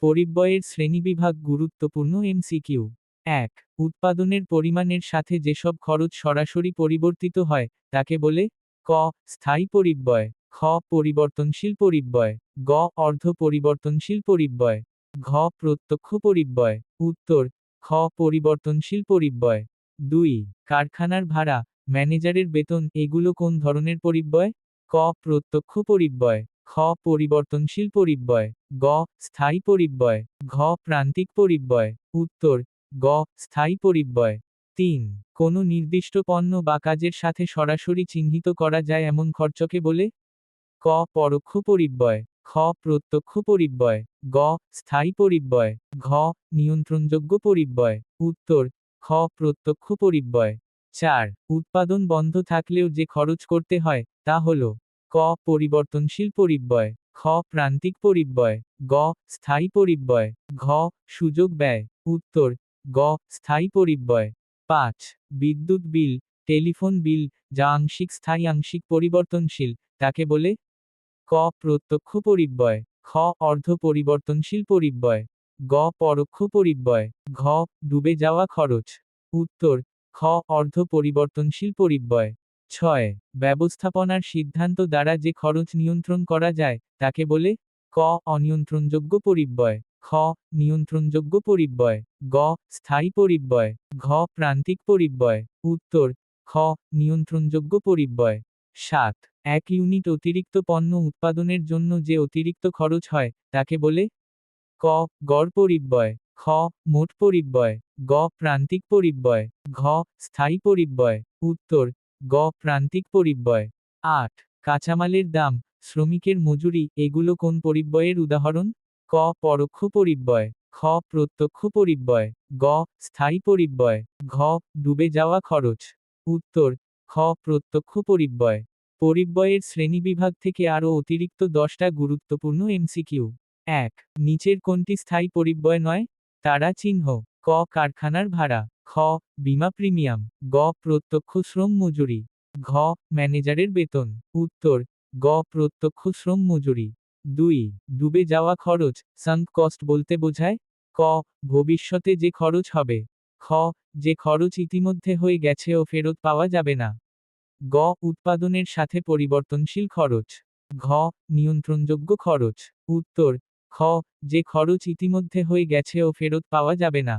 পরিব্যয়ের শ্রেণীবিভাগ গুরুত্বপূর্ণ এমসিকিউ। ১. উৎপাদনের পরিমাণের সাথে যেসব খরচ সরাসরি পরিবর্তিত হয় তাকে বলে ক. স্থায়ী পরিব্যয়, খ. পরিবর্তনশীল পরিব্যয়, গ. অর্ধ পরিবর্তনশীল পরিব্যয়, ঘ. প্রত্যক্ষ পরিব্যয়। উত্তর: খ. পরিবর্তনশীল পরিব্যয়। ২. কারখানার ভাড়া, ম্যানেজারের বেতন এগুলো কোন ধরনের পরিব্যয়? ক. প্রত্যক্ষ পরিব্যয়, খ. পরিবর্তনশীল পরিব্যয়, গ. স্থায়ী পরিব্যয়, ঘ. প্রান্তিক পরিব্যয়। উত্তর: গ. স্থায়ী পরিব্যয়। ৩. কোনো নির্দিষ্ট পণ্য বা কাজের সাথে সরাসরি চিহ্নিত করা যায় এমন খরচকে বলে ক. পরোক্ষ পরিব্যয়, খ. প্রত্যক্ষ পরিব্যয়, গ. স্থায়ী পরিব্যয়, ঘ. নিয়ন্ত্রণযোগ্য পরিব্যয়। উত্তর: খ. প্রত্যক্ষ পরিব্যয়। ৪. উৎপাদন বন্ধ থাকলেও যে খরচ করতে হয় তা হল ক. পরিবর্তনশীল পরিব্যয়, খ. প্রান্তিক পরিব্যয়, গ. স্থায়ী পরিব্যয়, ঘ. সুযোগ ব্যয়। উত্তর: গ. স্থায়ী পরিব্যয়। ৫. বিদ্যুৎ বিল, টেলিফোন বিল যা আংশিক স্থায়ী আংশিক পরিবর্তনশীল তাকে বলে ক. প্রত্যক্ষ পরিব্যয়, খ. অর্ধ পরিবর্তনশীল পরিব্যয়, গ. পরোক্ষ পরিব্যয়, ঘ. ডুবে যাওয়া খরচ। উত্তর: খ. অর্ধ পরিবর্তনশীল পরিব্যয়। ৬. ব্যবস্থাপনার সিদ্ধান্ত দ্বারা যে খরচ নিয়ন্ত্রণ করা যায় তাকে বলে ক. অনিয়ন্ত্রণযোগ্য পরিব্যয়, খ. নিয়ন্ত্রণযোগ্য পরিব্যয়, গ. স্থায়ী পরিব্যয়, ঘ. প্রান্তিক পরিব্যয়। উত্তর: খ. নিয়ন্ত্রণযোগ্য পরিব্যয়। ৭. এক ইউনিট অতিরিক্ত পণ্য উৎপাদনের জন্য যে অতিরিক্ত খরচ হয় তাকে বলে ক. গড় পরিব্যয়, খ. মোট পরিব্যয়, গ. প্রান্তিক পরিব্যয়, ঘ. স্থায়ী পরিব্যয়। উত্তর: গ. প্রান্তিক পরিব্যয়। ৮. কাঁচামালের দাম, শ্রমিকের মজুরি এগুলো কোন পরিব্যয়ের উদাহরণ? ক. পরোক্ষ পরিব্যয়, খ. প্রত্যক্ষ পরিব্যয়, গ. স্থায়ী পরিব্যয়, ঘ. ডুবে যাওয়া খরচ। উত্তর: খ. প্রত্যক্ষ পরিব্যয়। পরিব্যয়ের শ্রেণীবিভাগ থেকে আরও অতিরিক্ত 10টা গুরুত্বপূর্ণ এমসিকিউ। ১. নিচের কোনটি স্থায়ী পরিব্যয় নয়? তারা চিহ্ন ক. কারখানার ভাড়া, খ. বীমা প্রিমিয়াম, গ. প্রত্যক্ষ শ্রম মজুরি, ঘ. ম্যানেজারের বেতন। উত্তর: গ. প্রত্যক্ষ শ্রম মজুরি। ২. ডুবে যাওয়া খরচ, সাঙ্ক কস্ট বলতে বোঝায় ক. ভবিষ্যতে যে খরচ হবে, খ. যে খরচ ইতিমধ্যে হয়ে গেছে ও ফেরত পাওয়া যাবে না, গ. উৎপাদনের সাথে পরিবর্তনশীল খরচ, ঘ. নিয়ন্ত্রণযোগ্য খরচ। উত্তর: খ. যে খরচ ইতিমধ্যে হয়ে গেছে ও ফেরত পাওয়া যাবে না।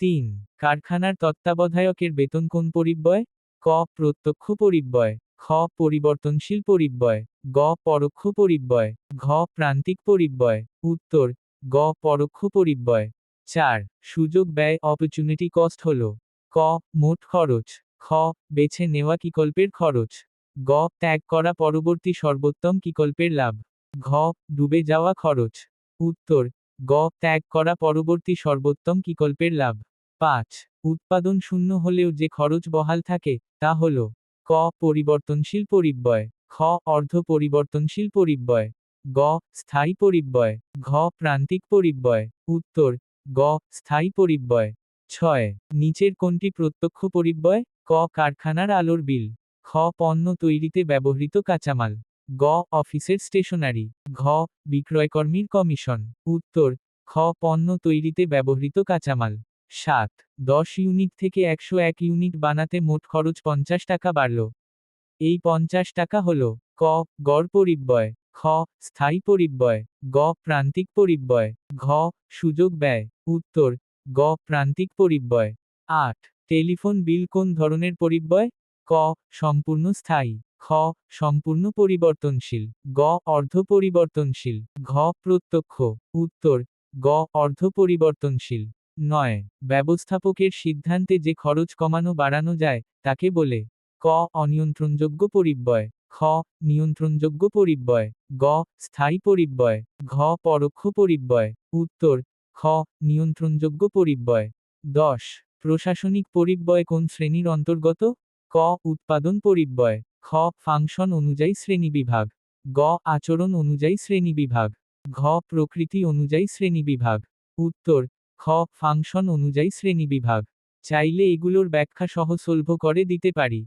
৩. কারখানার তত্ত্বাবধায়কের বেতন কোন পরিব্যয়? ক. প্রত্যক্ষ পরিব্যয়, খ. পরিবর্তনশীল পরিব্যয়, গ. পরোক্ষ পরিব্যয়, ঘ. প্রান্তিক পরিব্যয়। উত্তর: গ. পরোক্ষ পরিব্যয়। ৪. সুযোগ ব্যয় অপরচুনিটি কস্ট হল ক. মোট খরচ, খ. বেছে নেওয়া বিকল্পের খরচ, গ. ত্যাগ করা পরবর্তী সর্বোত্তম বিকল্পের লাভ, ঘ. ডুবে যাওয়া খরচ। উত্তর: গ. ত্যাগ করা পরবর্তী সর্বোত্তম বিকল্পের লাভ। ৫. উৎপাদন শূন্য হলেও যে খরচ বহাল থাকে তা হল ক. পরিবর্তনশীল পরিব্যয়, খ. অর্ধ পরিবর্তনশীল পরিব্যয়, গ. স্থায়ী পরিব্যয়, ঘ. প্রান্তিক পরিব্যয়। উত্তর: গ. স্থায়ী পরিব্যয়। ৬. নিচের কোনটি প্রত্যক্ষ পরিব্যয়? ক. কারখানার আলোর বিল, খ. পণ্য তৈরিতে ব্যবহৃত কাঁচামাল, গ. অফিসের স্টেশনারি, ঘ. বিক্রয়কর্মীর কমিশন। উত্তর: খ. পণ্য তৈরিতে ব্যবহৃত কাঁচামাল। ৭. 10 ইউনিট থেকে 101 ইউনিট বানাতে মোট খরচ 50 টাকা বাড়ল। এই 50 টাকা হল ক. গড় পরিব্যয়, খ. স্থায়ী পরিব্যয়, গ. প্রান্তিক পরিব্যয়, ঘ. সুযোগ ব্যয়। উত্তর: গ. প্রান্তিক পরিব্যয়। ৮. টেলিফোন বিল কোন ধরনের পরিব্যয়? ক. সম্পূর্ণ স্থায়ী, খ. সম্পূর্ণ পরিবর্তনশীল, গ. অর্ধ পরিবর্তনশীল, ঘ. প্রত্যক্ষ। উত্তর: গ. অর্ধ পরিবর্তনশীল। ৯. ব্যবস্থাপকের সিদ্ধান্তে যে খরচ কমানো বাড়ানো যায় তাকে বলে ক. অনিয়ন্ত্রণযোগ্য পরিব্যয়, খ. নিয়ন্ত্রণযোগ্য পরিব্যয়, গ. স্থায়ী পরিব্যয়, ঘ. পরোক্ষ পরিব্যয়। উত্তর: খ. নিয়ন্ত্রণযোগ্য পরিব্যয়। ১০. প্রশাসনিক পরিব্যয় কোন শ্রেণীর অন্তর্গত? ক. উৎপাদন পরিব্যয়, খ. ফাংশন অনুযায়ী শ্রেণীবিভাগ, গ. আচরণ অনুযায়ী শ্রেণীবিভাগ, ঘ. প্রকৃতি অনুযায়ী শ্রেণীবিভাগ। উত্তর: খ. ফাংশন অনুযায়ী শ্রেণীবিভাগ। চাইলে এগুলোর ব্যাখ্যা সহ সলভ করে দিতে পারি।